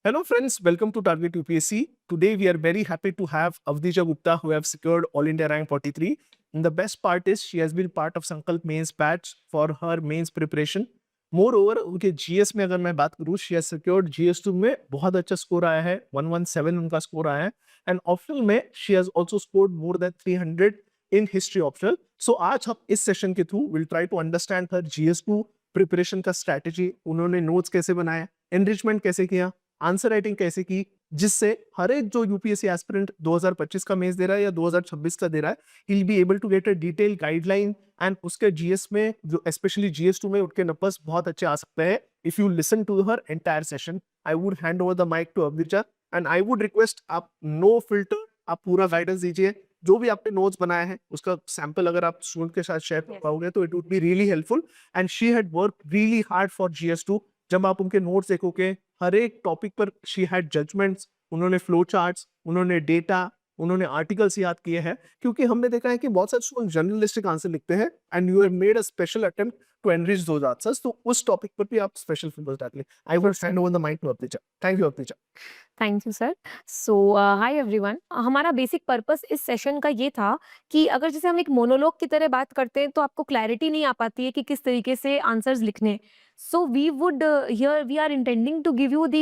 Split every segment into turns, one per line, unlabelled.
Hello friends, welcome to Target UPSC. Today we are very happy to have Avdija Gupta who have secured All India rank 43. And the best part is she has been part of Sankalp mains batch for her mains preparation. Moreover, उनके GS में अगर मैं बात करूँ, she has secured GS2 में बहुत अच्छा score आया है, 117 उनका स्कोर आया है. And optional में she has also scored more than 300 in history optional. So आज हम इस सेशन के through will try to understand her GS2 preparation का स्ट्रैटेजी, उन्होंने नोट्स कैसे बनाए, एनरिचमेंट कैसे किया, आंसर राइटिंग कैसे की, जिससे हर एक जो यूपीएससी एस्पिरेंट 2025 का मेंस दे रहा है या 2026 का दे रहा है, he will be able to get a detail guideline. And उसके जीएस में जो स्पेशली जीएस 2 में उनके नंबर्स बहुत अच्छे आ सकते हैं if you listen to her entire session. I would hand over the mic to Abduja and I would request आप नो फिल्टर, आप पूरा गाइडेंस दीजिए. जो भी आपने नोट्स बनाए हैं उसका सैंपल अगर आप स्टूडेंट के साथ शेयर कर पाओगे तो it would be really helpful. And she had work really hard for GS2. जब आप उनके नोट्स देखोगे, हर एक टॉपिक पर शी हैड जजमेंट्स, उन्होंने फ्लो चार्ट्स, उन्होंने डेटा, उन्होंने आर्टिकल्स याद किए हैं. क्योंकि हमने देखा है कि बहुत सारे स्टूडेंट जर्नलिस्टिक आंसर लिखते हैं and you have made a special attempt to enrich those answers. तो उस टॉपिक पर भी आप स्पेशल फोकस डालिए. I will hand over the mic to Abduja. Thank you Abduja.
Thank you sir. So hi everyone. हमारा basic purpose इस session का ये था कि अगर जैसे हम एक मोनोलॉग की तरह बात करते हैं तो आपको क्लैरिटी नहीं आ पाती है कि किस तरीके से आंसर्स लिखने. So we would here we are intending to give you the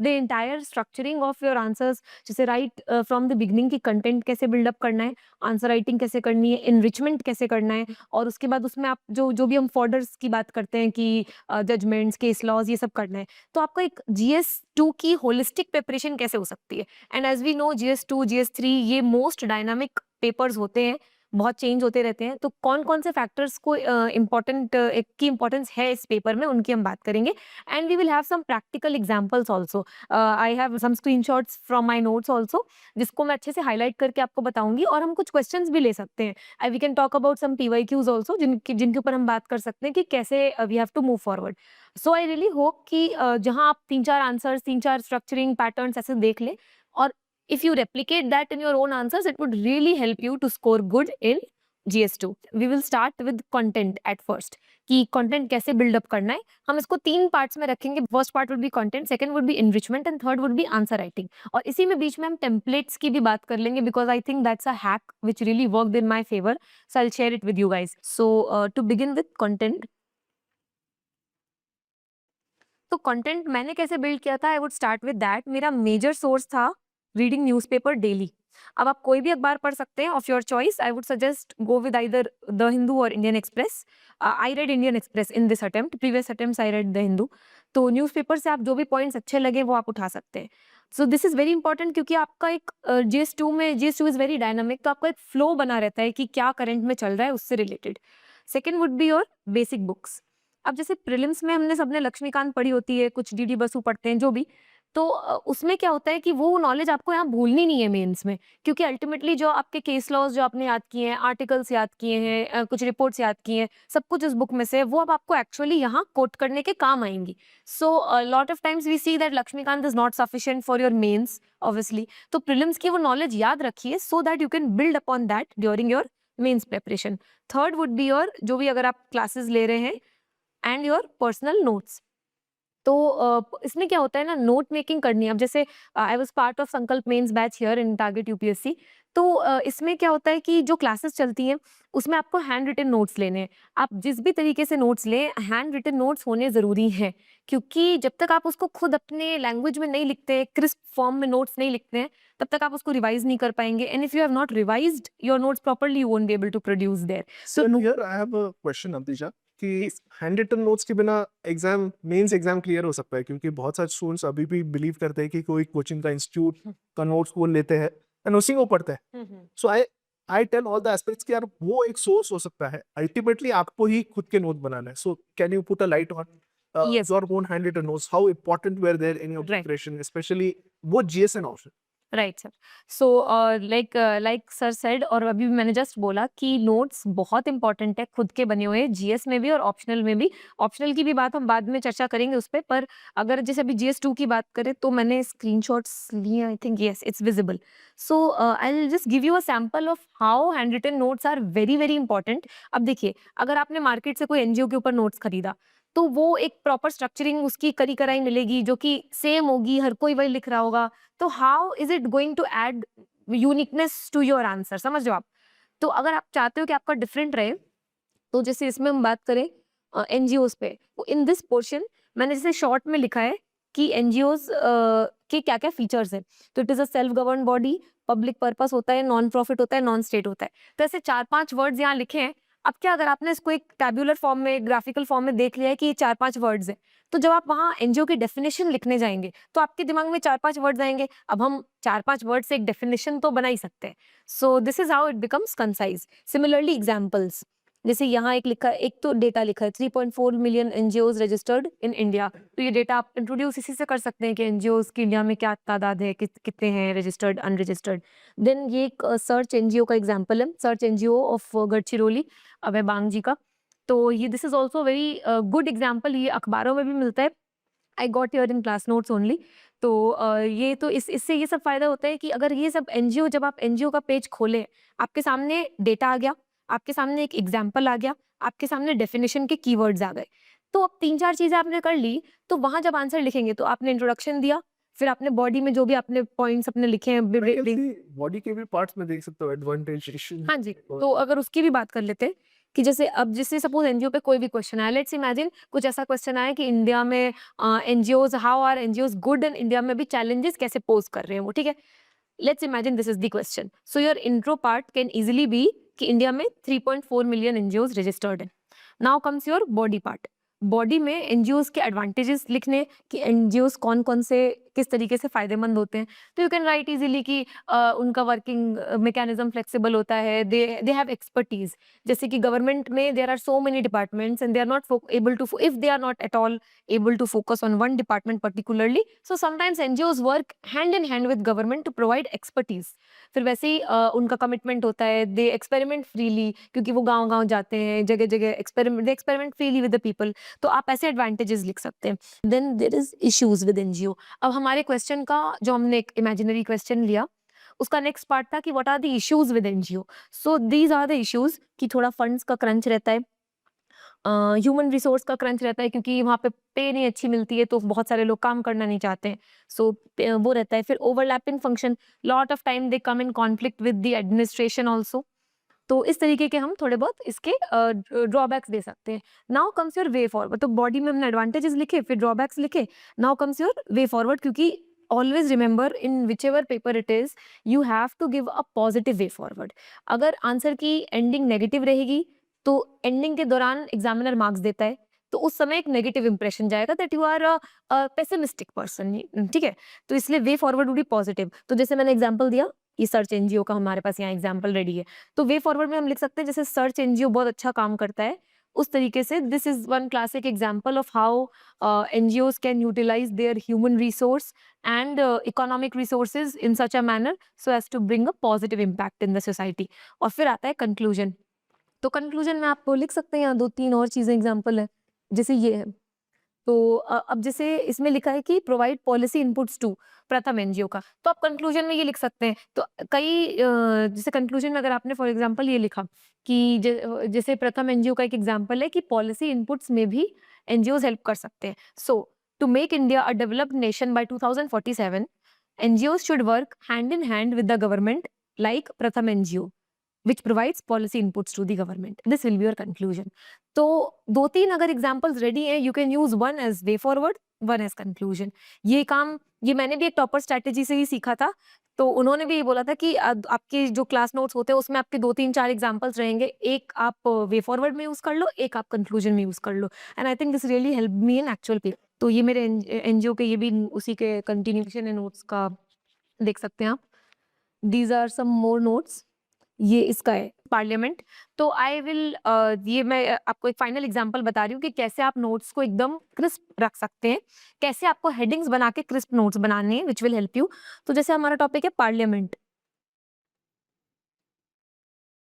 entire structuring of your answers. जैसे राइट फ्रॉम द बिगनिंग की कंटेंट कैसे बिल्डअप करना है, आंसर राइटिंग कैसे करनी है, इनरिचमेंट कैसे करना है, और उसके बाद उसमें आप जो जो भी हम फॉर्डर्स की बात करते हैं कि जजमेंट्स, केस लॉज, ये सब करना है. तो आपका एक GS2 की होलिस्टिक प्रिपरेशन कैसे हो सकती है. And as we know GS2, GS3 ये मोस्ट डायनामिक पेपर्स होते हैं, बहुत चेंज होते रहते हैं. तो कौन कौन से फैक्टर्स को की इम्पोर्टेंस है इस पेपर में, उनकी हम बात करेंगे. And we will have some practical examples also. I have some screenshots from my notes also, जिसको मैं अच्छे से हाईलाइट करके आपको बताऊंगी. और हम कुछ क्वेश्चंस भी ले सकते हैं. We can talk about some PYQs also, जिनके ऊपर हम बात कर सकते हैं कि कैसे we have to move forward. So I really hope कि जहां आप 3-4 आंसर्स, 3-4 स्ट्रक्चरिंग पैटर्न्स ऐसे देख लें, और if you replicate that in your own answers, it would really help you to score good in GS2. We will start with content at first, कि content कैसे build up करना है. हम इसको 3 parts में रखेंगे. First part would be content, second would be enrichment, and third would be answer writing. और इसी में बीच में हम templates की भी बात कर लेंगे, because I think that's a hack which really worked in my favor. So I'll share it with you guys. So to begin with content. तो कंटेंट मैंने कैसे बिल्ड किया था, I would start with that. मेरा major source था reading newspaper daily. अब आप कोई भी अखबार पढ़ सकते हैं of your choice. I would suggest go with either the Hindu और Indian Express. I read Indian Express in this attempt. Previous attempts I read the Hindu. तो न्यूज़पेपर से आप जो भी पॉइंट्स अच्छे लगे वो आप उठा सकते हैं. सो दिस इज वेरी इंपॉर्टेंट, क्योंकि आपका एक GS2 इज वेरी डायनामिक, तो आपका एक फ्लो बना रहता है कि क्या करंट में चल रहा है उससे related. Second would be your basic books. अब जैसे प्रीलिम्स में हमने सबने लक्ष्मीकांत पढ़ी होती है, कुछ DD बसु पढ़ते हैं, जो भी. तो उसमें क्या होता है कि वो नॉलेज आपको यहाँ भूलनी नहीं है मेंस में, क्योंकि अल्टीमेटली जो आपके केस लॉज जो आपने याद किए हैं, आर्टिकल्स याद किए हैं, कुछ रिपोर्ट्स याद किए हैं, सब कुछ इस बुक में से वो अब आपको एक्चुअली यहाँ कोट करने के काम आएंगी. So lot of times we see that Laxmikanth is not sufficient for your mains obviously. तो प्रीलिम्स की वो नॉलेज याद रखिए, so that you can build upon that during your mains preparation. Third would be your, जो भी अगर आप classes ले रहे हैं, एंड योर पर्सनल नोट्स. तो इसमें क्या होता है ना, नोट मेकिंग करनी है. अब जैसे I was part of Sankalp mains batch here in Target UPSC. तो इसमें क्या होता है कि जो क्लासेस चलती हैं उसमें आपको हैंड रिटन नोट्स लेने हैं. आप जिस भी तरीके से नोट्स लें, हैंड रिटन नोट्स होने ज़रूरी हैं, क्योंकि जब तक आप उसको खुद अपने लैंग्वेज में नहीं लिखते, क्रिस्प फॉर्म में नोट्स नहीं लिखते हैं, तब तक आप उसको रिवाइज नहीं कर पाएंगे. And if you have not revised your notes properly, you won't be able to produce there.
So here I have a question, Abdija, कि हैंड रिटन नोट्स के बिना एग्जाम मेंस एग्जाम क्लियर हो सकता है? क्योंकि बहुत सारे स्टूडेंट्स अभी भी बिलीव करते हैं कि कोई कोचिंग का इंस्टीट्यूट का नोट्स वो लेते हैं एंड उसी को पढ़ते हैं. So I tell all the aspects कि यार वो एक सोर्स हो सकता है, अल्टीमेटली आपको ही खुद के नोट बनाना है. So can you put a light on
Yes.
Your own hand written notes, how important were there in your
Right.
Preparation, specially वो GS and option?
Right sir. So like sir said, और अभी भी मैंने just बोला कि notes बहुत important है, खुद के बने हुए, GS में भी और ऑप्शनल में भी. ऑप्शनल की भी बात हम बाद में चर्चा करेंगे उस पर अगर जैसे अभी GS2 की बात करें तो मैंने स्क्रीनशॉट्स लिए, I think yes it's visible. So I will just give you a sample of how hand written notes are very very important. अब देखिए, अगर आपने मार्केट से कोई NGO के ऊपर नोट्स खरीदा, तो वो एक प्रॉपर स्ट्रक्चरिंग उसकी करी कराई मिलेगी जो कि सेम होगी, हर कोई वही लिख रहा होगा, तो how is it going to add uniqueness to your answer, समझ रहे हो आप? तो अगर आप चाहते हो कि आपका डिफरेंट रहे, तो जैसे इसमें हम बात करें एनजीओज पे, तो इन दिस पोर्शन मैंने जैसे शॉर्ट में लिखा है कि एनजीओज के क्या क्या फीचर्स है। तो it is a self govern body, public purpose होता है, नॉन प्रॉफिट होता है, नॉन स्टेट होता है। तो ऐसे 4-5 वर्ड्स यहाँ लिखे हैं। अब क्या, अगर आपने इसको एक टैब्यूलर फॉर्म में, ग्राफिकल फॉर्म में देख लिया है कि ये 4-5 वर्ड्स हैं, तो जब आप वहाँ एनजीओ की डेफिनेशन लिखने जाएंगे तो आपके दिमाग में 4-5 वर्ड्स आएंगे। अब हम 4-5 वर्ड से एक डेफिनेशन तो बना ही सकते हैं। सो this is how it becomes concise. Similarly examples, जैसे यहाँ एक लिखा है, एक तो डेटा लिखा है 3.4 million NGOs registered in India. तो ये डेटा आप इंट्रोड्यूस इसी से कर सकते हैं कि एनजीओज की इंडिया में क्या तादाद है, कितने हैं रजिस्टर्ड, अनरजिस्टर्ड। देन ये एक सर्च एनजीओ का एग्जांपल है, सर्च एनजीओ ऑफ गढ़चिरौली, अभय बांग जी का। तो ये this is also very good example, ये अखबारों में भी मिलता है। I got your in class notes only. तो ये तो इससे ये सब फायदा होता है कि अगर ये सब एनजीओ, जब आप एनजीओ का पेज खोले, आपके सामने डेटा आ गया, आपके सामने एक एग्जाम्पल आ गया, आपके सामने डेफिनेशन के कीवर्ड्स आ गए। तो अब 3-4 चीजें आपने कर ली, तो वहां जब आंसर लिखेंगे तो आपने इंट्रोडक्शन दिया, फिर आपने बॉडी में जो भी आपने पॉइंट्स अपने लिखे हैं
बॉडी के भी पार्ट्स में देख सकते हो एडवांटेज।
हाँ जी, तो अगर उसकी भी बात कर लेते हैं कि जैसे अब जैसे सपोज एनजीओ पे कोई भी क्वेश्चन आया, लेट्स इमेजिन कुछ ऐसा क्वेश्चन आया कि इंडिया में NGOs, how are NGOs good in India, में भी चैलेंजेस कैसे पोज कर रहे हैं वो, ठीक है। Let's imagine this is the question, so your intro part can easily B कि इंडिया में 3.4 मिलियन एनजीओज रजिस्टर्ड है। Now comes your body part. Body में एनजीओज के एडवांटेजेस लिखने कि एनजीओज कौन कौन से किस तरीके से फायदेमंद होते हैं। तो यू कैन राइट इजीली कि उनका वर्किंग मैकेनिज्म फ्लेक्सिबल होता है, दे हैव एक्सपर्टीज। जैसे कि गवर्नमेंट में there are so many departments and they are not able to, if they are not at all able to focus on one department particularly, so sometimes NGOs work hand in hand with government to provide expertise। फिर वैसे ही उनका commitment होता है, दे experiment freely, क्योंकि वो गांव-गांव जाते हैं, जगह-जगह they experiment freely with the people. तो आप ऐसे एडवांटेजेस लिख सकते हैं। Then there is issues with NGO. अब हमारे क्वेश्चन का जो हमने एक इमेजिनरी क्वेश्चन लिया, उसका नेक्स्ट पार्ट था कि what are the issues with NGO. So these are the issues कि थोड़ा फंड्स का क्रंच रहता है, ह्यूमन रिसोर्स का क्रंच रहता है, क्योंकि वहाँ पे नहीं अच्छी मिलती है, तो बहुत सारे लोग काम करना नहीं चाहते हैं। सो वो रहता है। फिर overlapping function, lot of time they come in conflict with the administration also. तो इस तरीके के हम थोड़े बहुत इसके ड्रॉबैक्स दे सकते हैं। Now comes your way forward. तो बॉडी में हमने एडवांटेजेस लिखे, फिर ड्रॉबैक्स लिखे। Now comes your way forward, क्योंकि always remember in which ever paper it is, you have to give a positive way forward. अगर आंसर की एंडिंग नेगेटिव रहेगी तो एंडिंग के दौरान एग्जामिनर मार्क्स देता है, तो उस समय एक नेगेटिव इंप्रेशन जाएगा that you are a pessimistic person, ठीक है। तो इसलिए way forward would be positive. तो जैसे मैंने एग्जांपल दिया, ये सर्च एनजीओ का हमारे पास यहाँ एग्जांपल रेडी है। तो वे फॉरवर्ड में हम लिख सकते हैं जैसे सर्च एनजीओ बहुत अच्छा काम करता है, उस तरीके से this is one classic example of how NGOs can utilise their human resource and economic resources in such a manner so as to bring a positive impact in the society. और फिर आता है कंक्लूजन। तो conclusion में आप लिख सकते हैं, यहाँ 2-3 और चीजें एग्जांपल है, जैसे ये है। तो अब जैसे इसमें लिखा है कि प्रोवाइड पॉलिसी इनपुट्स टू प्रथम एनजीओ का, तो आप कंक्लूजन में ये लिख सकते हैं। तो कई जैसे कंक्लूजन में अगर आपने फॉर एग्जांपल ये लिखा कि जैसे प्रथम एनजीओ का एक एग्जांपल है कि पॉलिसी इनपुट्स में भी एनजीओज हेल्प कर सकते हैं। So to make India a developed nation by 2047, NGOs should work hand in hand with the government like Pratham NGO which provides policy inputs to the government. This will be your conclusion. तो 2-3 अगर examples ready हैं, you can use one as way forward, one as conclusion. ये काम, ये मैंने भी एक topper strategy से ही सीखा था। तो उन्होंने भी ये बोला था कि आपके जो क्लास नोट्स होते हैं उसमें आपके 2-3-4 एग्जाम्पल्स रहेंगे, एक आप वे फॉरवर्ड में यूज कर लो, एक आप कंक्लूजन में यूज कर लो। And I think this really help me in actual paper. तो ये मेरे एनजीओ के, ये भी उसी के कंटिन्यूएशन है नोट्स का, देख सकते हैं आप। These are some more notes. ये इसका है पार्लियामेंट। तो आई विल ये मैं आपको एक फाइनल एग्जांपल बता रही हूँ कि कैसे आप नोट्स को एकदम क्रिस्प रख सकते हैं, कैसे आपको हेडिंग्स बना के क्रिस्प नोट्स बनाने हैं विच विल हेल्प यू। तो जैसे हमारा टॉपिक है पार्लियामेंट।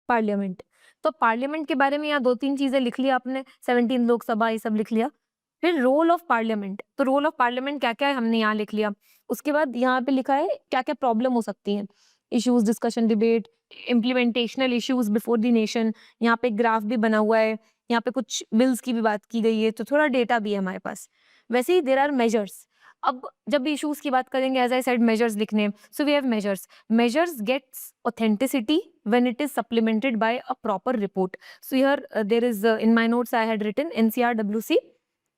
पार्लियामेंट, तो पार्लियामेंट के बारे में यहाँ 2-3 चीजें लिख लिया आपने, 17 लोकसभा ये सब लिख लिया। फिर रोल ऑफ पार्लियामेंट, तो रोल ऑफ पार्लियामेंट क्या क्या है हमने यहाँ लिख लिया। उसके बाद यहाँ पे लिखा है क्या क्या प्रॉब्लम हो सकती है, issues, discussion, debate, implementational issues before the nation. यहाँ पे ग्राफ भी बना हुआ है यहाँ पे कुछ बिल्स की भी बात की गई है, तो थोड़ा डेटा भी है हमारे पास। वैसे ही देयर आर मेजर्स। अब जब भी इश्यूज की बात करेंगे, एज आई सेड मेजर्स लिखने, so we have measures. Measures gets authenticity when it is supplemented by a proper report. So here there is in my notes I had written NCRWC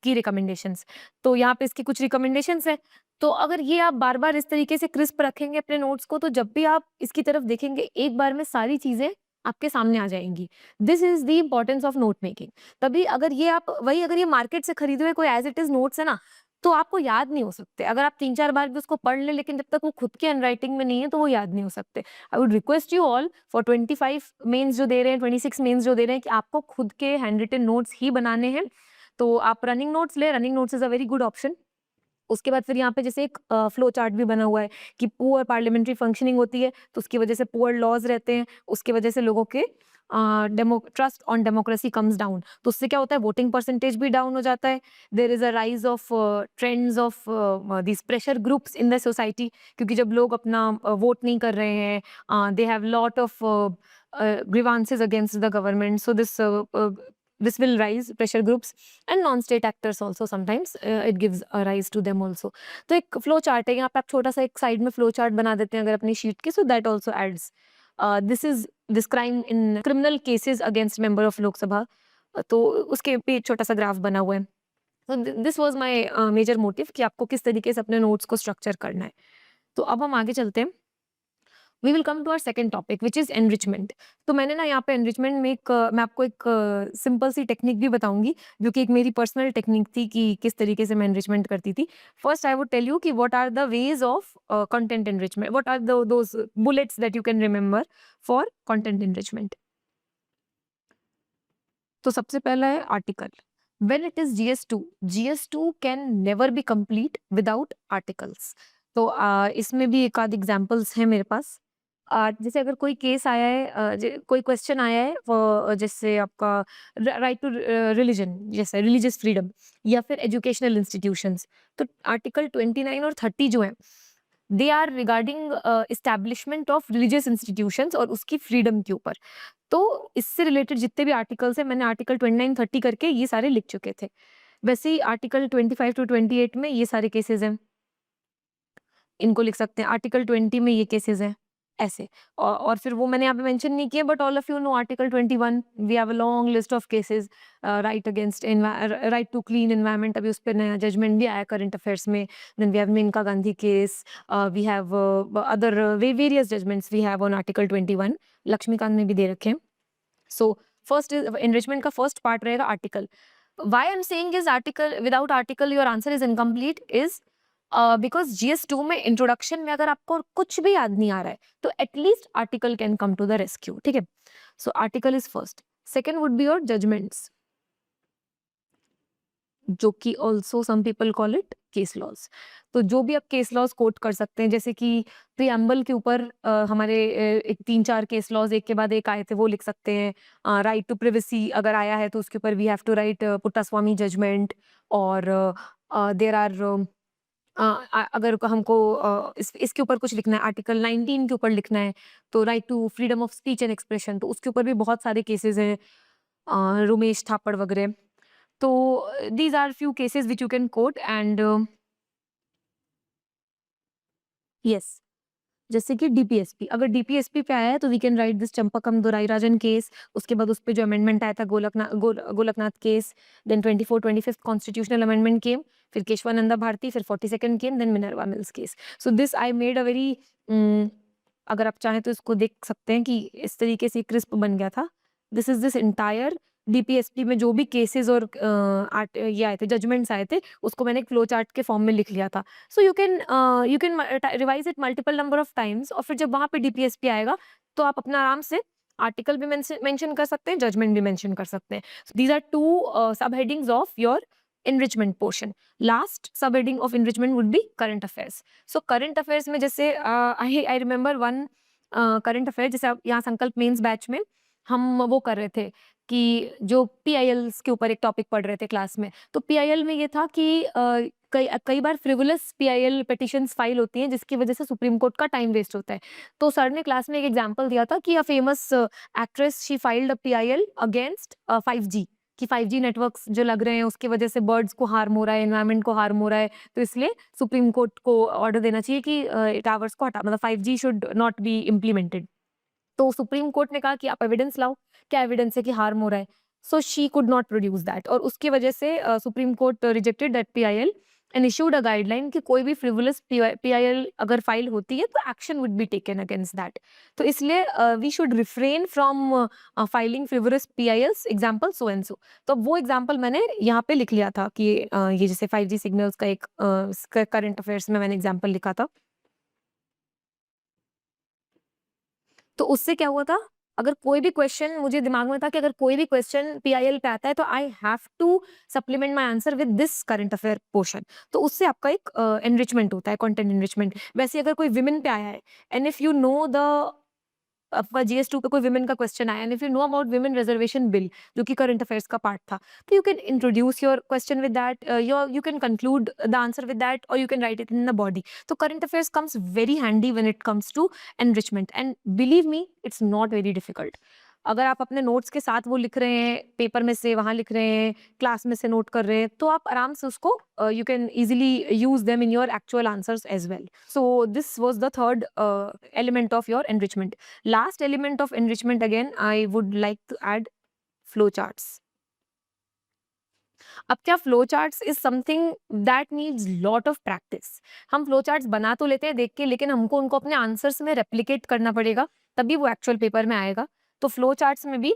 की recommendations. तो यहाँ पे इसकी कुछ recommendations है। तो अगर ये आप बार-बार इस तरीके से क्रिस्प रखेंगे अपने नोट्स को, तो जब भी आप इसकी तरफ देखेंगे, एक बार में सारी चीज़ें आपके सामने आ जाएँगी। This is the importance of note making. तभी अगर ये आप वही अगर ये मार्केट से खरीदे हुए कोई एज़ इट इज़ नोट्स है ना, तो आपको याद नहीं हो सकते। अगर आप 3-4 बार भी उसको पढ़ लें, लेकिन जब तक वो खुद के हैंडराइटिंग में नहीं है, तो वो याद नहीं हो सकते। I would request you all for 25 mains जो दे रहे हैं, 26 मेन्स जो दे रहे हैं, कि आपको खुद के हैंड रिटन नोट्स ही बनाने हैं। तो आप रनिंग नोट्स लें, running notes is a very good option. उसके बाद फिर यहाँ पे जैसे एक फ्लो चार्ट भी बना हुआ है कि पुअर पार्लियामेंट्री फंक्शनिंग होती है, तो उसकी वजह से पुअर लॉज रहते हैं, उसकी वजह से लोगों के trust on democracy comes down. तो उससे क्या होता है, वोटिंग परसेंटेज भी डाउन हो जाता है। There is a rise of trends of this pressure groups in the society, क्योंकि जब लोग अपना वोट नहीं कर रहे हैं, they have lot of grievances against the government, so this will rise pressure groups and non-state actors also sometimes, it gives a rise to them also. तो एक फ्लो चार्ट है, यहाँ पे आप छोटा सा एक साइड में फ्लो चार्ट बना देते हैं अगर अपनी शीट की, so that also adds this is this crime in criminal cases against member of लोक सभा, तो उसके पे एक छोटा सा ग्राफ बना हुआ है। so this was my major motive कि आपको किस तरीके से अपने नोट्स को स्ट्रक्चर करना है। तो अब हम आगे चलते हैं। We will come to our second topic which is enrichment. तो मैंने ना यहाँ पे एनरिचमेंट में मैं आपको एक सिंपल सी टेक्निक भी बताऊंगी, जो कि एक मेरी पर्सनल टेक्निक थी कि किस तरीके से मैं एनरिचमेंट करती थी। First I would tell you कि what are the ways of content enrichment, what are those bullets that you can remember for content enrichment. तो सबसे पहला है article. When it is GS2, GS2 can never be complete without articles. तो इसमें भी एक आध एग्जाम्पल्स हैं मेरे पास। जैसे अगर कोई केस आया है, कोई क्वेश्चन आया है, जैसे आपका राइट टू रिलीजन, जैसे रिलीजियस फ्रीडम, या फिर एजुकेशनल इंस्टीट्यूशंस, तो आर्टिकल 29 और 30 जो है, they are regarding establishment of religious institutions और उसकी फ्रीडम के ऊपर। तो इससे रिलेटेड जितने भी आर्टिकल्स हैं, मैंने आर्टिकल 29-30 करके ये सारे लिख चुके थे। वैसे ही आर्टिकल 25 टू 28 में ये सारे केसेस हैं, इनको लिख सकते हैं। आर्टिकल 20 में ये केसेस हैं, ऐसे। और फिर वो मैंने यहाँ पे मेंशन नहीं किए, but all of you know article 21 we have a long list of cases, right against right to clean environment, अभी उस पर नया जजमेंट भी आया करंट अफेयर्स में। Then we have Maneka Gandhi case, we have other various judgments we have on article 21, Laxmikanth में भी दे रखे हैं। सो फर्स्ट इज एनरिचमेंट का फर्स्ट पार्ट रहेगा article. Why I am saying is article, without article your answer is incomplete, is because GS2 में introduction में अगर आपको कुछ भी याद नहीं आ रहा है, तो at least article can come to the rescue, ठीक है। So article is first. Second would be your judgments, जो कि also some people call it case laws. तो जो भी आप केस लॉज कोट कर सकते हैं, जैसे कि प्रियम्बल के ऊपर हमारे एक 3-4 केस लॉज एक के बाद एक आए थे, वो लिख सकते हैं। राइट टू प्रिवेसी अगर आया है, तो उसके ऊपर we have to write Puttaswamy judgment. और देर आर अगर हमको इसके ऊपर कुछ लिखना है, आर्टिकल 19 के ऊपर लिखना है, तो right to freedom of speech and expression, तो उसके ऊपर भी बहुत सारे केसेस हैं, रुमेश थापड़ वगैरह। तो these are few cases which you can quote and yes, जैसे कि डीपीएसपी, अगर डीपीएसपी पे आया है तो we can write this Champakam Dorairajan case. उसके बाद उस पे जो अमेंडमेंट आया था Golaknath case, then 25th constitutional amendment came, फिर केशवानंदा भारती, फिर 42nd came, then Minerva Mills case. So this I made a very, अगर आप चाहें तो इसको देख सकते हैं कि इस तरीके से क्रिस्प बन गया था। This is this entire DPSP में जो भी केसेस और ये आए थे, जजमेंट्स आए थे, उसको मैंने एक फ्लो चार्ट के फॉर्म में लिख लिया था। So you can revise it multiple number of times, और फिर जब वहां पे डीपीएसपी आएगा, तो आप अपना आराम से आर्टिकल भी मेंशन कर सकते हैं, जजमेंट भी मेंशन कर सकते हैं। दीज आर टू सब headings of your enrichment portion. Last subheading of enrichment would be current affairs. So current affairs में जैसे I remember one current affair, जैसे आप यहाँ संकल्प मेंस बैच में हम वो कर रहे थे कि जो PILs के ऊपर एक टॉपिक पढ़ रहे थे क्लास में। तो PIL में ये था कि कई बार फ्रिवुलस PIL पिटिशंस फाइल होती हैं, जिसकी वजह से सुप्रीम कोर्ट का टाइम वेस्ट होता है। तो सर ने क्लास में एक एग्जांपल दिया था कि a famous actress she filed a PIL against 5G, कि 5G नेटवर्क्स जो लग रहे हैं उसकी वजह से बर्ड्स को हार्म हो रहा है, एनवायरनमेंट को हार्म हो रहा है, तो इसलिए सुप्रीम कोर्ट को ऑर्डर देना चाहिए कि टावर्स को हटा, मतलब 5G should not be implemented. तो सुप्रीम कोर्ट ने कहा कि आप एविडेंस लाओ, क्या एविडेंस है कि हार्म हो रहा है। So she could not produce that, और उसकी वजह से supreme court rejected that PIL and issued a guideline कि कोई भी फ्रिवुलस PIL अगर फाइल होती है तो action would be taken against that. तो इसलिए we should refrain from filing frivolous PILs, example so and so. तो वो एग्जाम्पल मैंने यहाँ पे लिख लिया था कि ये जैसे 5G सिग्नल्स का एक करंट अफेयर्स में मैंने एग्जाम्पल लिखा था। तो उससे क्या हुआ था, अगर कोई भी क्वेश्चन मुझे दिमाग में था कि अगर कोई भी क्वेश्चन PIL पे आता है तो I have to supplement my answer with this current affair portion. तो उससे आपका एक एनरिचमेंट होता है, कंटेंट एनरिचमेंट। वैसे अगर कोई विमेन पे आया है and if you know the आपका GS2 पे कोई विमेन का क्वेश्चन आया and if you know about women reservation bill जो कि करंट अफेयर्स का पार्ट था, तो you can introduce your question with that, you can conclude the answer with that, or you can write it in the body. So current affairs comes very handy when it comes to enrichment, and believe me, it's not very difficult. अगर आप अपने notes के साथ वो लिख रहे हैं, paper में से वहां लिख रहे हैं, क्लास में से नोट कर रहे हैं, तो आप आराम से उसको you can easily use them in your actual answers as well. So this was the third element of your enrichment. Last element of enrichment, again, I would like to add flowcharts. अब क्या flowcharts is something that needs lot of practice. हम flowcharts बना तो लेते हैं देख के, लेकिन हमको उनको अपने आंसर्स में रेप्लिकेट करना पड़ेगा, तभी वो एक्चुअल पेपर में आएगा। तो flowcharts में भी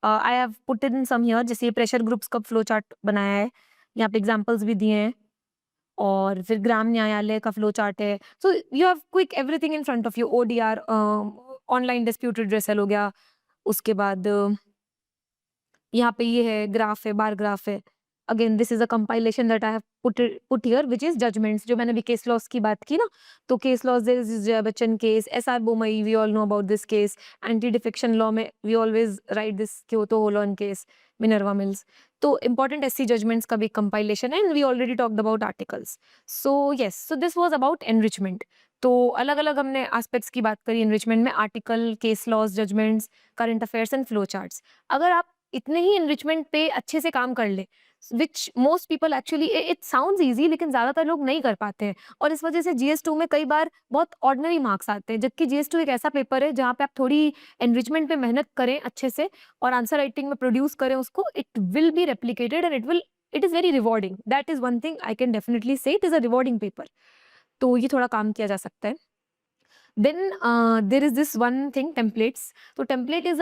I have put in some here, जैसे ये प्रेशर ग्रुप्स का flowchart बनाया है, यहाँ पे एग्जांपल्स भी दिए हैं, और फिर ग्राम न्यायालय का फ्लो चार्ट है। So you have quick everything in front of you. ODR online dispute redressal हो गया, उसके बाद यहाँ पे ये है ग्राफ है, बार ग्राफ है। Again this is a compilation that I have put here which is judgments, जो मैंने अभी केस लॉस की बात की ना, तो case laws there is Jaya Bachchan case, SR Bommai, we all know about this case. Anti defection law में we always write this Kihoto Hollohan case, Minerva Mills. तो इंपॉर्टेंट SC जजमेंट्स का भी कंपाइलेशन है, and we already talked about articles. So yes, so this was about enrichment. तो अलग अलग हमने aspects की बात करी एनरिचमेंट में, article, case laws, judgments, current affairs and flow charts. अगर आप इतने ही एनरिचमेंट पे अच्छे से काम कर ले, which most people actually, it sounds easy लेकिन ज्यादातर लोग नहीं कर पाते हैं, और इस वजह से GS2 में कई बार बहुत ऑर्डिनरी मार्क्स आते हैं, जबकि GS2 एक ऐसा पेपर है जहाँ पे आप थोड़ी एनरिचमेंट पे मेहनत करें अच्छे से और आंसर राइटिंग में प्रोड्यूस करें उसको, it will be replicated and it is very rewarding. That is one thing I can definitely say, it is a rewarding paper. तो ये थोड़ा काम किया जा सकता है। Then there is this one thing, templates. So template is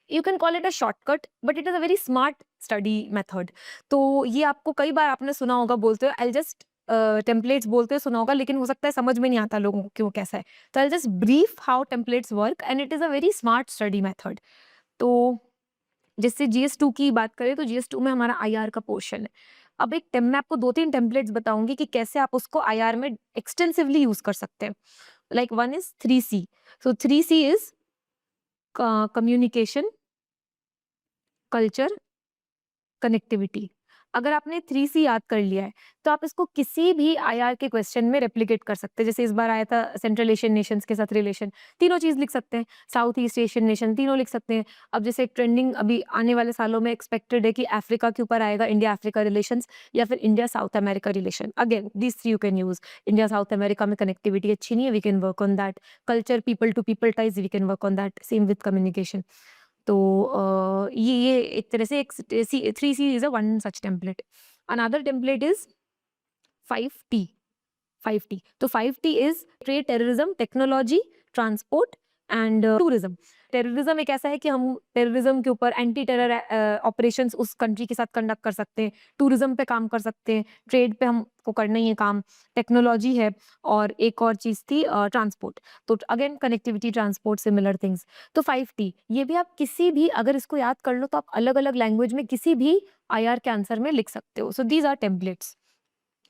you can call it a shortcut, but it is a very smart study method. तो ये आपको कई बार आपने सुना होगा बोलते हो, I'll just टेम्पलेट्स बोलते हुए सुना होगा, लेकिन हो सकता है समझ में नहीं आता लोगों को कि वो कैसा है। तो I'll just brief how templates work and it is a very smart study method. तो जिससे GS2 की बात करें तो GS2 में हमारा IR का पोर्शन है। अब मैं आपको 2-3 टेम्पलेट्स बताऊंगी कि कैसे आप उसको IR में एक्सटेंसिवली यूज कर सकते हैं। Like one is 3C. So 3C is communication, culture, connectivity. अगर आपने 3C याद कर लिया है तो आप इसको किसी भी IR के क्वेश्चन में रेप्लिकेट कर सकते हैं। जैसे इस बार आया था सेंट्रल एशियन नेशंस के साथ रिलेशन, तीनों चीज लिख सकते हैं। साउथ ईस्ट एशियन नेशन, तीनों लिख सकते हैं। अब जैसे एक ट्रेंडिंग अभी आने वाले सालों में एक्सपेक्टेड है कि अफ्रीका के ऊपर आएगा, इंडिया अफ्रीका रिलेशंस, या फिर India South America relation. Again this you can use. India South America में कनेक्टिविटी अच्छी नहीं है, we can work on that. Culture, people to people ties, we can work on that. Same with communication. तो ये एक तरह से 3C is a one such template. Another template is 5T. 5T. तो 5T is trade, terrorism, technology, transport and tourism. Terrorism एक ऐसा है कि हम टेररिज्म के ऊपर एंटी टेरर ऑपरेशंस उस कंट्री के साथ कंडक्ट कर सकते हैं, टूरिज्म पे काम कर सकते हैं, ट्रेड पे हमको करना ही है काम, टेक्नोलॉजी है, और एक और चीज थी ट्रांसपोर्ट। तो again connectivity, transport, similar things. तो 5T ये भी आप किसी भी, अगर इसको याद कर लो तो आप अलग अलग लैंग्वेज में किसी भी IR के आंसर में लिख सकते हो। So these are templates.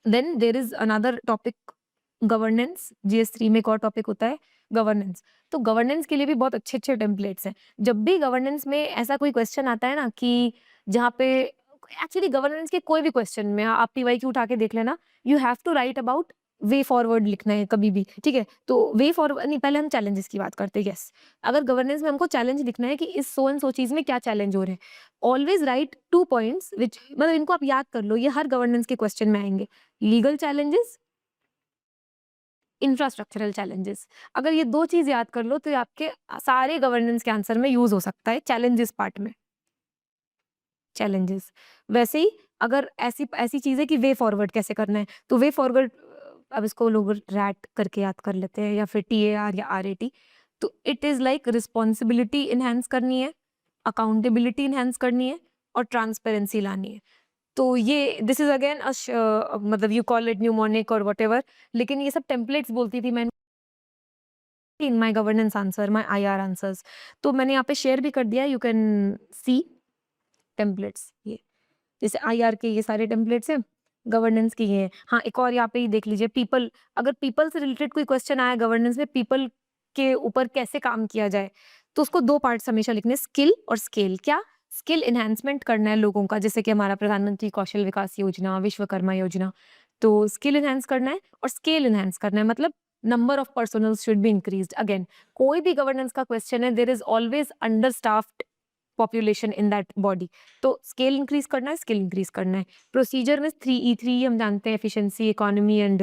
Then there is another topic, governance. GS3 में एक और टॉपिक होता है गवर्नेंस। तो गवर्नेंस के लिए भी बहुत अच्छे अच्छे टेम्पलेट्स हैं। जब भी गवर्नेंस में ऐसा कोई क्वेश्चन आता है ना कि जहाँ पे एक्चुअली गवर्नेंस के कोई भी क्वेश्चन में आप PYQ उठा के देख लेना, you have to write about way forward लिखना है कभी भी, ठीक है? तो वे फॉरवर्ड नहीं, पहले हम चैलेंजेस की बात करते हैं। यस, अगर गवर्नेंस में हमको चैलेंज लिखना है कि इस सो एंड सो चीज़ में क्या चैलेंज हो रहे हैं, ऑलवेज राइट 2 पॉइंट्स व्हिच, मतलब इनको आप याद कर लो, ये हर गवर्नेंस के क्वेश्चन में आएँगे। Legal challenges, infrastructural challenges. अगर ये 2 चीज़ याद कर लो तो ये आपके सारे गवर्नेंस के आंसर में यूज़ हो सकता है चैलेंजेस पार्ट में। चैलेंजेस। वैसे ही अगर ऐसी ऐसी चीज़ है कि वे फॉरवर्ड कैसे करना है, तो वे फॉरवर्ड अब इसको लोग रैट करके याद कर लेते हैं या फिर टीएआर या आरएटी। तो it is like responsibility enhance करनी है, अकाउंटेबिलिटी एनहांस करनी है और ट्रांसपेरेंसी लानी है। तो ये दिस इज़ अगेन मतलब यू कॉल इट न्यूमोनिक और व्हाटएवर, लेकिन ये सब टेम्पलेट्स बोलती थी मैं in my governance answer, my IR answers. तो मैंने यहाँ पे शेयर भी कर दिया, यू कैन सी टेम्पलेट्स ये। जैसे आईआर के ये सारे टेम्पलेट्स हैं, गवर्नेंस के ये हैं। हाँ, एक और यहाँ पे ही देख लीजिए, पीपल, अगर पीपल से रिलेटेड कोई क्वेश्चन आया गवर्नेंस में, पीपल के ऊपर कैसे काम किया जाए, तो उसको 2 पार्ट्स हमेशा लिखने हैं, स्किल और स्केल। क्या? स्किल एनहांसमेंट करना है लोगों का, जैसे कि हमारा प्रधानमंत्री कौशल विकास योजना, विश्वकर्मा योजना। तो स्किल एनहांस करना है और स्केल एनहांस करना है, मतलब number of personnels should be increased. Again, कोई भी गवर्नेंस का क्वेश्चन है, there is always under staffed population in that body. तो स्केल इंक्रीज करना है, स्किल इंक्रीज करना है। प्रोसीजर में 3E3 हम जानते हैं, efficiency, economy and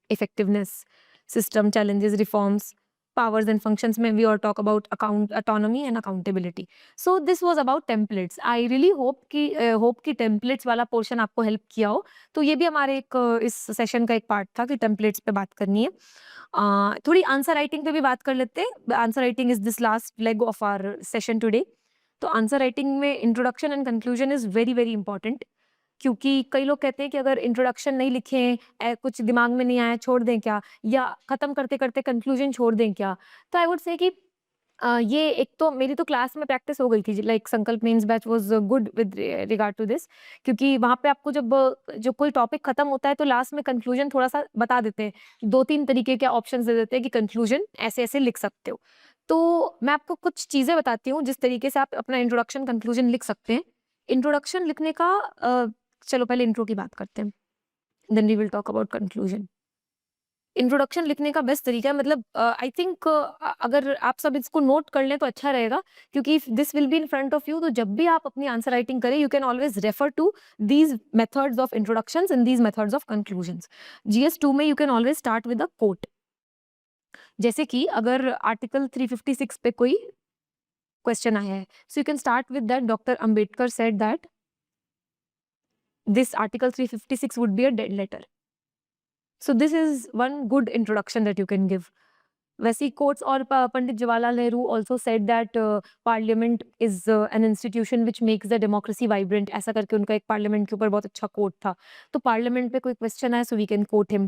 effectiveness, system challenges, reforms, powers and functions में we all talk about account autonomy and accountability. So this was about templates. I really hope कि templates वाला portion आपको help किया हो। तो ये भी हमारे एक इस सेशन का एक पार्ट था कि templates पे बात करनी है। थोड़ी आंसर राइटिंग पे भी बात कर लेते हैं। Answer writing is this last leg of our session today. तो आंसर राइटिंग में introduction and conclusion is very very important, क्योंकि कई लोग कहते हैं कि अगर इंट्रोडक्शन नहीं लिखे, कुछ दिमाग में नहीं आया, छोड़ दें क्या, या खत्म करते करते कंक्लूजन छोड़ दें क्या। तो आई वुड से कि ये एक तो मेरी तो क्लास में प्रैक्टिस हो गई थी, like Sankalp mains batch was good with regard to this, क्योंकि वहाँ पे आपको जब जो कोई टॉपिक खत्म होता है तो लास्ट में कंक्लूजन थोड़ा सा बता देते हैं, 2-3 तरीके के ऑप्शंस दे देते हैं कि कंक्लूजन ऐसे ऐसे लिख सकते हो। तो मैं आपको कुछ चीजें बताती हूँ जिस तरीके से आप अपना इंट्रोडक्शन कंक्लूजन लिख सकते हैं। इंट्रोडक्शन लिखने का चलो पहले इंट्रो की बात करते हैं, then we will talk about conclusion. Introduction लिखने का बेस्ट तरीका है, मतलब आई थिंक अगर आप सब इसको नोट कर लें तो अच्छा रहेगा, क्योंकि this will be in front of you. तो जब भी आप अपनी आंसर राइटिंग करें, you can always refer to these methods of introductions and these methods of conclusions. GS2 में you can always start with a quote, जैसे कि अगर आर्टिकल 356 पे कोई क्वेश्चन आया है, so you can start with that, doctor Ambedkar said that this article 356 would be a dead letter. So this is one good introduction that you can give. वैसे ही quotes, और Pandit Jawaharlal Nehru also said that parliament is an institution which makes the democracy vibrant, ऐसा करके उनका एक parliament के ऊपर बहुत अच्छा कोट था। तो पार्लियामेंट पे कोई क्वेश्चन आए, so we can quote him.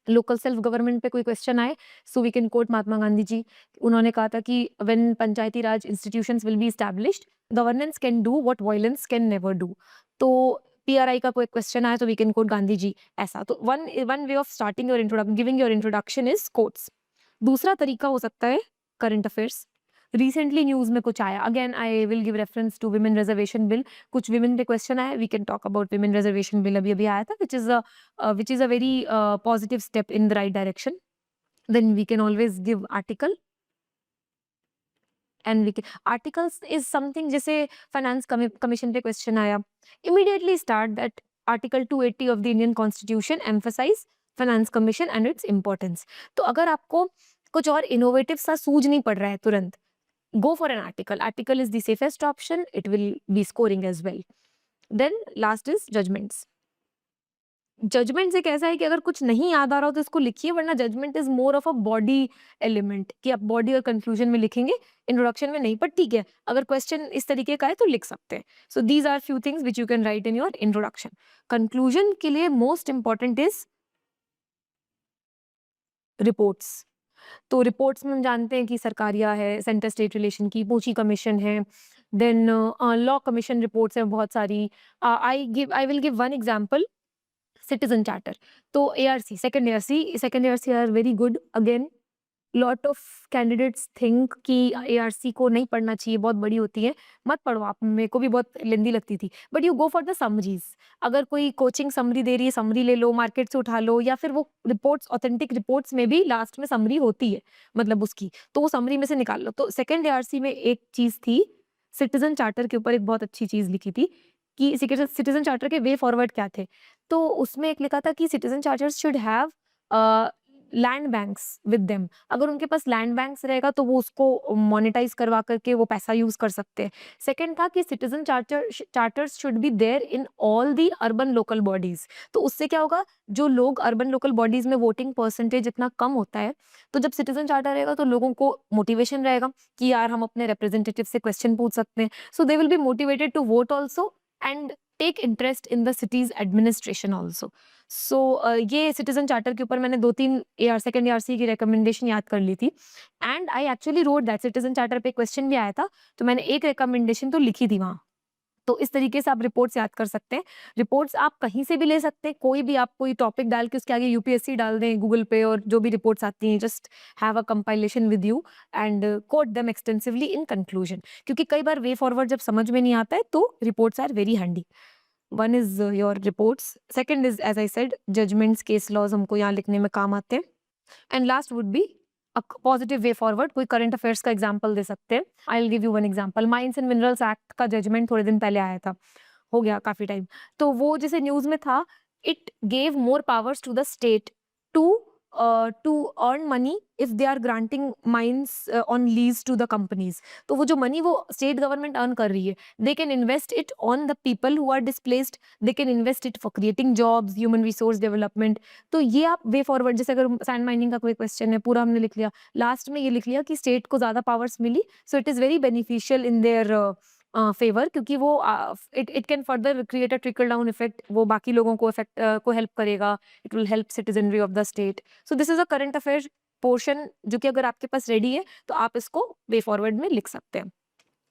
Local self government पे कोई क्वेश्चन आए, so we can quote Mahatma Gandhi ji. उन्होंने कहा था कि when Panchayati Raj institutions will be established, governance can do what violence can never do. तो PRI का कोई क्वेश्चन आए तो we can quote Gandhi ji, ऐसा। तो one way of starting your introduction, giving your introduction is quotes. दूसरा तरीका हो सकता है करंट अफेयर्स। रिसेंटली न्यूज में कुछ आया, again I will give reference to women reservation bill, कुछ विमेन पे क्वेश्चन आया, we can talk about women reservation bill, अभी अभी आया था, which is a very positive step in the right direction. Then we can always give article, and we can articles is something, जैसे finance commission पे question आया, immediately start that article 280 of the Indian Constitution emphasize finance commission and its importance. तो अगर आपको कुछ और innovative सा सूझ नहीं पड़ रहा है तुरंत, go for an article. Article is the safest option. It will be scoring as well. Then last is judgments. Judgment एक ऐसा है कि अगर कुछ नहीं याद आ रहा हो तो इसको लिखिए, वरना judgment is more of a body element, कि आप बॉडी और कंक्लूजन में लिखेंगे, इंट्रोडक्शन में नहीं। पर ठीक है, अगर क्वेश्चन इस तरीके का है तो लिख सकते हैं। So these are few things which you can write in your introduction. Conclusion के लिए मोस्ट इंपॉर्टेंट इज रिपोर्ट्स। तो रिपोर्ट्स में हम जानते हैं कि सरकारिया है, सेंटर स्टेट रिलेशन की, पोची कमीशन है, देन लॉ कमीशन रिपोर्ट्स हैं बहुत सारी। I will give one example, citizen charter. तो ARC, second ARC are very good again lot of candidates think कि एआरसी को नहीं पढ़ना चाहिए, बहुत बड़ी होती है। मत पढ़ो आप, मेरे को भी बहुत लेंदी लगती थी, but you go for the summaries. अगर कोई कोचिंग समरी दे रही है, समरी ले लो, मार्केट से उठा लो, या फिर वो रिपोर्ट्स, ऑथेंटिक रिपोर्ट्स में भी लास्ट में समरी होती है, मतलब उसकी, तो वो समरी में से निकाल लो। तो सेकंड एआरसी में एक चीज थी, सिटीजन चार्टर के ऊपर एक बहुत अच्छी चीज लिखी थी कि सिटीजन चार्टर के वे फॉरवर्ड क्या थे। तो उसमें एक लिखा था कि citizen charters should have land banks with them. अगर उनके पास लैंड बैंक्स रहेगा तो वो उसको मोनेटाइज करवा करके वो पैसा यूज कर सकते हैं। सेकंड था कि citizen charters should be there in all the urban local bodies. तो उससे क्या होगा, जो लोग अर्बन लोकल बॉडीज में वोटिंग परसेंटेज इतना कम होता है, तो जब सिटीजन चार्टर रहेगा तो लोगों को मोटिवेशन रहेगा कि यार हम अपने रिप्रेजेंटेटिव से क्वेश्चन पूछ सकते हैं। So they will be motivated to vote also and take interest in the cities administration also. So ये सिटीजन चार्टर के ऊपर मैंने 2-3 सेकंड एआरसी की रिकमेंडेशन याद कर ली थी, and I actually wrote that. Citizen charter पे क्वेश्चन भी आया था, तो मैंने एक रिकमेंडेशन तो लिखी थी वहाँ। तो इस तरीके से आप रिपोर्ट्स याद कर सकते हैं। रिपोर्ट्स आप कहीं से भी ले सकते हैं, कोई भी आप कोई टॉपिक डाल के उसके आगे यूपीएससी डाल दें गूगल पे, और जो भी रिपोर्ट्स आती हैं just have a compilation with you and quote them extensively in conclusion. क्योंकि कई बार वे फॉरवर्ड जब समझ में नहीं आता है तो reports are very handy. One is your reports, second is as I said judgments, case laws हमको यहाँ लिखने में काम आते हैं, and last would be a positive way forward. कोई करंट अफेयर्स का एग्जांपल दे सकते हैं। I will give you one example. Mines and minerals act का जजमेंट थोड़े दिन पहले आया था, हो गया काफी टाइम। तो वो जैसे न्यूज में था, it gave more powers to the state to to earn money if they are granting mines on lease to the companies. तो वो जो मनी वो स्टेट गवर्नमेंट अर्न कर रही है, they can invest it on the people who are displaced, they can invest it for creating jobs, human resource development. तो ये आप वे फॉरवर्ड, जैसे अगर सैंड माइनिंग का कोई क्वेश्चन है, पूरा हमने लिख लिया, लास्ट में ये लिख लिया कि स्टेट को ज्यादा पावर्स मिली, so it is very beneficial in their favour, क्योंकि वो it can further create a trickle down effect, वो बाकी लोगों को इफेक्ट को हेल्प करेगा, it will help citizenry of the state. So this is a current affair portion, जो कि अगर आपके पास रेडी है तो आप इसको वे फॉरवर्ड में लिख सकते हैं।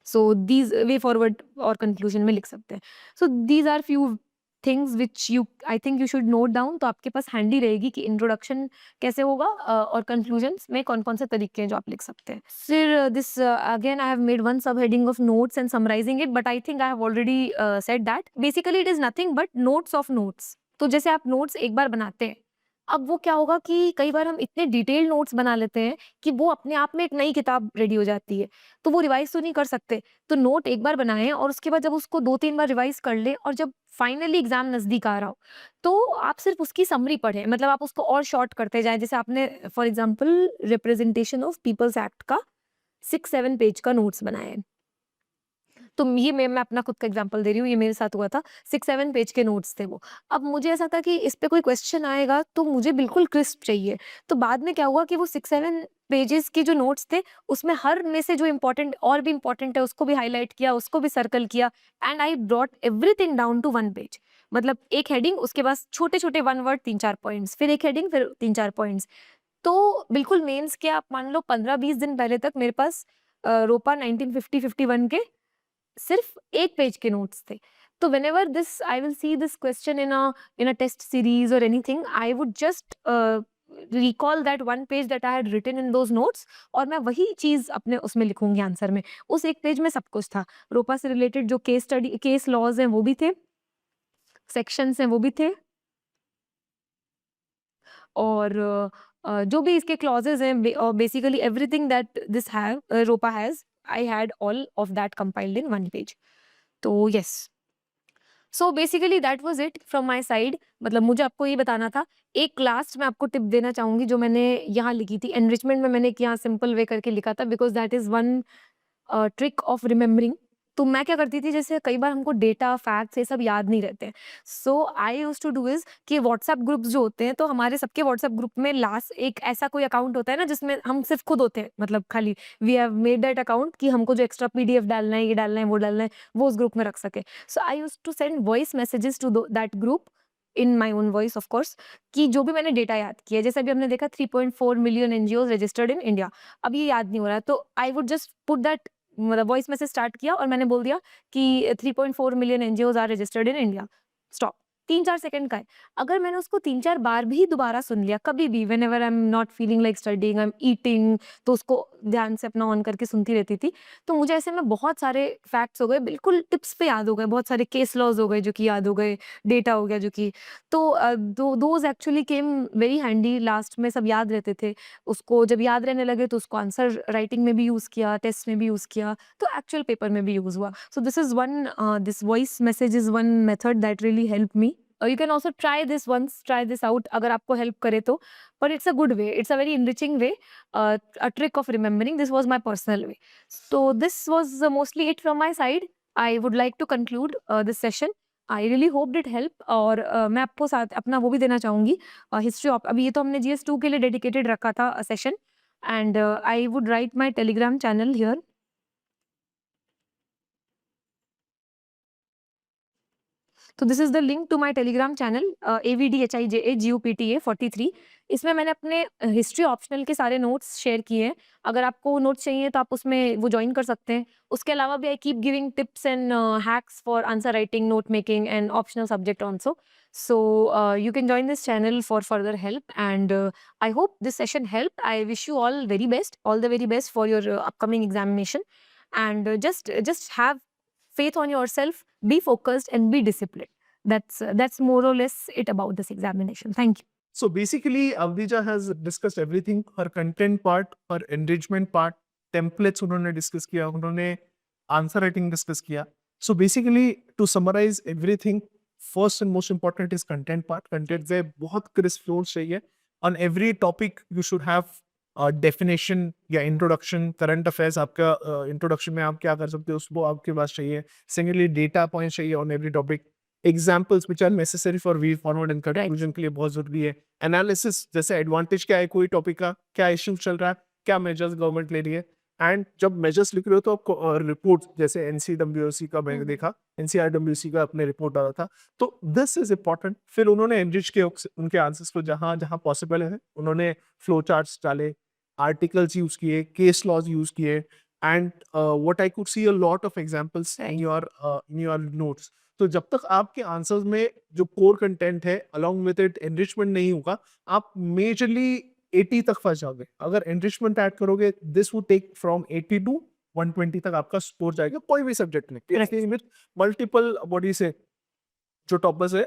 सो दीज वे फॉरवर्ड और कंक्लूजन में लिख सकते हैं। So these are few things which you I think you should note down, तो आपके पास हैंडी रहेगी कि इंट्रोडक्शन कैसे होगा और कंक्लूजन्स में कौन कौन से तरीके हैं जो आप लिख सकते हैं। फिर this again I have made one sub heading of notes and summarising it, but I think I have already said that basically it is nothing but notes of notes. तो जैसे आप नोट्स एक बार बनाते हैं, अब वो क्या होगा कि कई बार हम इतने डिटेल्ड नोट्स बना लेते हैं कि वो अपने आप में एक नई किताब रेडी हो जाती है, तो वो रिवाइज तो नहीं कर सकते। तो नोट एक बार बनाएं और उसके बाद जब उसको 2-3 बार रिवाइज कर ले, और जब फाइनली एग्जाम नजदीक आ रहा हो तो आप सिर्फ उसकी समरी पढ़ें, मतलब आप उसको और शॉर्ट करते जाएं। जैसे आपने for example representation of people's act का 6-7 पेज का नोट्स बनाया है, तो ये मैं अपना खुद का एग्जांपल दे रही हूँ, ये मेरे साथ हुआ था। 6-7 पेज के नोट्स थे वो। अब मुझे ऐसा था कि इस पे कोई क्वेश्चन आएगा तो मुझे बिल्कुल क्रिस्प चाहिए। तो बाद में क्या हुआ कि वो 6-7 पेजेस के जो नोट्स थे, उसमें हर में से जो इम्पोर्टेंट और भी इम्पोर्टेंट है उसको भी हाईलाइट किया, उसको भी सर्कल किया, and I brought everything down to 1 page. मतलब एक हेडिंग, उसके बाद छोटे-छोटे 1 वर्ड 3-4 पॉइंट्स, फिर एक हेडिंग, फिर 3-4 पॉइंट्स। तो बिल्कुल मेंस के आप मान लो 15-20 दिन पहले तक मेरे पास रोपा 1950-51 के सिर्फ 1 पेज के नोट्स थे। तो whenever this I will see this question in a test series और anything, I would just recall that 1 page that I had written in those notes, और मैं वही चीज़ अपने उसमें लिखूँगी आंसर में। उस 1 पेज में सब कुछ था। रोपा से रिलेटेड जो केस लॉज़ हैं वो भी थे, सेक्शंस हैं वो भी थे, और जो भी इसके क्लॉजेज़ हैं, basically everything that this ROPA has, I had all of that compiled in 1 page. तो yes, so basically that was it from my side. मतलब मुझे आपको ये बताना था। एक लास्ट मैं आपको टिप देना चाहूंगी जो मैंने यहाँ लिखी थी एनरिचमेंट में, मैंने एक यहाँ सिंपल वे करके लिखा था, because that is one trick of remembering. तो मैं क्या करती थी, जैसे कई बार हमको डेटा फैक्ट्स ये सब याद नहीं रहते हैं, so I use to do is कि व्हाट्सएप ग्रुप्स जो होते हैं, तो हमारे सबके व्हाट्सएप ग्रुप में लास्ट एक ऐसा कोई अकाउंट होता है ना जिसमें हम सिर्फ खुद होते हैं, मतलब खाली we have made that account कि हमको जो एक्स्ट्रा पीडीएफ डालना है, ये डालना है, वो डालना है, वो उस ग्रुप में रख सके। So I use to send voice messages to that group in my own voice of course, कि जो भी मैंने डेटा याद किया, जैसे अभी हमने देखा 3.4 million NGO registered in India, अब ये याद नहीं हो रहा है, तो I would just put that, मतलब वॉइस मैसेज स्टार्ट किया और मैंने बोल दिया कि 3.4 million NGOs are registered in India, stop. 3-4 second का है। अगर मैंने उसको 3-4 बार भी दोबारा सुन लिया, कभी भी whenever I am not feeling like studying, I am eating, तो उसको ध्यान से अपना ऑन करके सुनती रहती थी। तो मुझे ऐसे में बहुत सारे फैक्ट्स हो गए, बिल्कुल टिप्स पे याद हो गए, बहुत सारे केस लॉज़ हो गए जो कि याद हो गए, डेटा हो गया जो कि तो those actually came very handy, last में सब याद रहते थे। उसको जब याद रहने लगे तो उसको आंसर राइटिंग में भी यूज़ किया, टेस्ट में भी यूज़ किया, तो एक्चुअल पेपर में भी यूज़ हुआ। So this is one this voice message is one method that really helped me. You can also try this once, try this out अगर आपको हेल्प करे तो, but it's a good way, it's a very enriching way, a trick of remembering. This was my personal way. So this was mostly it from my side. I would like to conclude this session. I really hope it help और मैं आपको साथ अपना वो भी देना चाहूँगी, history of अभी ये तो हमने GS2 के लिए डेडिकेटेड रखा था session, and I would write my Telegram channel here. तो this is the link to my Telegram channel AVDHIJAGUPTA 43। इसमें मैंने अपने हिस्ट्री ऑप्शनल के सारे नोट्स शेयर किए हैं। अगर आपको नोट्स चाहिए तो आप उसमें वो जॉइन कर सकते हैं। उसके अलावा भी I keep giving tips and hacks for answer writing, note making and optional subject also. So you can join this channel for further help, and I hope this session helped. I wish you all very best, all the very best for your upcoming examination, and just have faith on yourself, be focused and be disciplined. That's more or less it about this examination. Thank you.
So basically, Avdija has discussed everything. Her content part, her enrichment part, templates उन्होंने discuss किया, उन्होंने answer writing discuss किया. So basically, to summarize everything, first and most important is content part. Content से बहुत crisp flows चाहिए. On every topic, you should have definition या introduction, current affairs. आपका introduction में आप क्या कर सकते हो उसको आपके पास चाहिए. Secondly, data points चाहिए on every topic. Examples which are necessary for way forward and conclusion के लिए बहुत जरूरी है. एनालिसिस, जैसे एडवांटेज क्या है कोई टॉपिक का, क्या इश्यू चल रहा है, क्या मेजर्स गवर्नमेंट ले रही है, एंड जब मेजर्स लिख रहे हो तो आपको रिपोर्ट, जैसे NCWC का मैंने देखा, NCRWC का अपने रिपोर्ट डाला था, तो दिस इज इंपॉर्टेंट. फिर उन्होंने एनरिच के उनके आंसर्स को जहां जहां पॉसिबल है उन्होंने फ्लो चार्ट्स डाले, आर्टिकल्स यूज किए, केस लॉज यूज किए, and what I could see a lot of examples in your notes. तो जब तक आपके आंसर्स में जो कोर कंटेंट है अलोंग विद इट एनरिचमेंट नहीं होगा, आप मेजरली 80 तक फंस जाओगे. अगर एनरिचमेंट ऐड करोगे, this would take from 80 to 120 तक आपका स्कोर जाएगा कोई भी सब्जेक्ट में. मल्टीपल बॉडी से जो टॉपर्स है,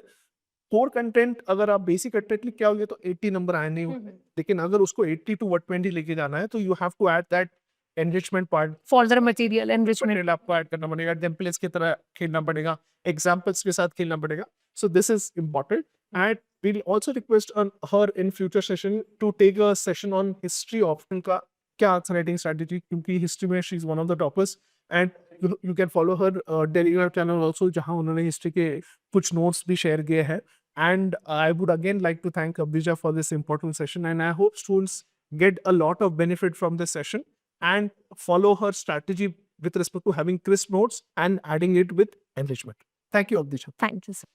कोर कंटेंट अगर आप बेसिक कंटेंट लिख के आओगे तो 80 नंबर आए नहीं होंगे. लेकिन अगर उसको 80 टू 120 लेके जाना है तो you have to add that enrichment part.
Further material enrichment.
Material आपको ऐड करना पड़ेगा, टेम्पलेट्स की तरह खेलना पड़ेगा, एग्जाम्पल्स के साथ खेलना पड़ेगा. सो this is important, and we'll also request on her in future session to take a session on history of उनका क्या आंसर राइटिंग स्ट्रेटजी, क्योंकि हिस्ट्री में she is one of the toppers. And you can follow her Telegram channel also, जहाँ उन्होंने history के कुछ notes भी share किए हैं. And I would again like to thank Avdhija for this important session, and I hope students get a lot of benefit from this session and follow her strategy with respect to having crisp notes and adding it with enrichment. Thank you, Abdisha.
Thank you, sir.